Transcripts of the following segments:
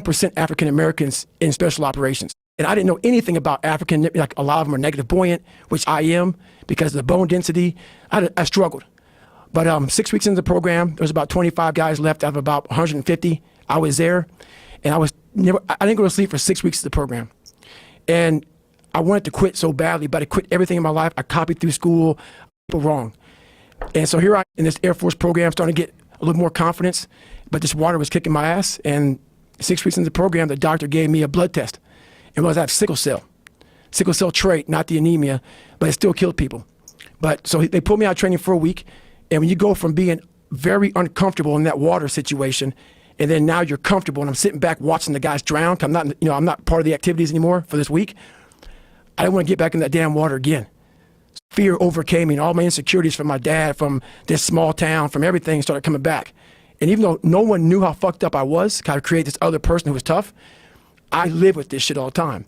percent African Americans in special operations. And I didn't know anything about African, like a lot of them are negative buoyant, which I am because of the bone density. I struggled. But 6 weeks into the program, there was about 25 guys left out of about 150. I was there, and I didn't go to sleep for 6 weeks of the program. And I wanted to quit so badly, but I quit everything in my life. I copied through school, people wrong. And so here I in this Air Force program, starting to get a little more confidence, but this water was kicking my ass. And 6 weeks into the program, the doctor gave me a blood test. It was I have sickle cell trait, not the anemia, but it still killed people. But so they pulled me out of training for a week. And when you go from being very uncomfortable in that water situation, and then now you're comfortable, and I'm sitting back watching the guys drown, 'cause I'm not part of the activities anymore for this week. I didn't want to get back in that damn water again. Fear overcame me, and all my insecurities from my dad, from this small town, from everything started coming back. And even though no one knew how fucked up I was, kind of create this other person who was tough, I live with this shit all the time.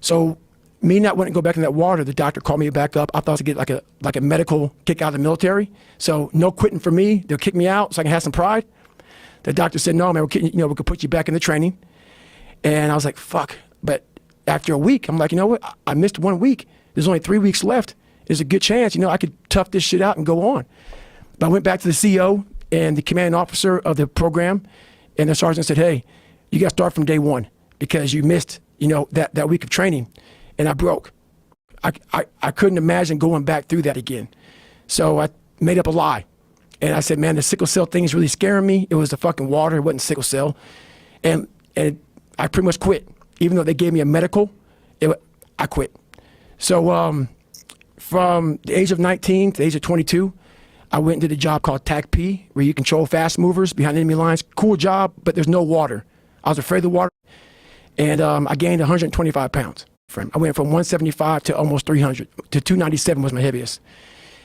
So me not wanting to go back in that water, the doctor called me back up. I thought I was going to get like a medical kick out of the military. So no quitting for me. They'll kick me out so I can have some pride. The doctor said, no, man, we could put you back in the training. And I was like, fuck. But after a week, I'm like, you know what? I missed 1 week. There's only 3 weeks left. There's a good chance, I could tough this shit out and go on. But I went back to the CO and the commanding officer of the program, and the sergeant said, hey, you got to start from day one because you missed, that week of training. And I broke. I couldn't imagine going back through that again. So I made up a lie. And I said, man, the sickle cell thing is really scaring me. It was the fucking water. It wasn't sickle cell. And I pretty much quit. Even though they gave me a medical, I quit. So from the age of 19 to the age of 22, I went and did a job called TAC-P, where you control fast movers behind enemy lines. Cool job, but there's no water. I was afraid of the water. And I gained 125 pounds. I went from 175 to almost 300 to 297 was my heaviest.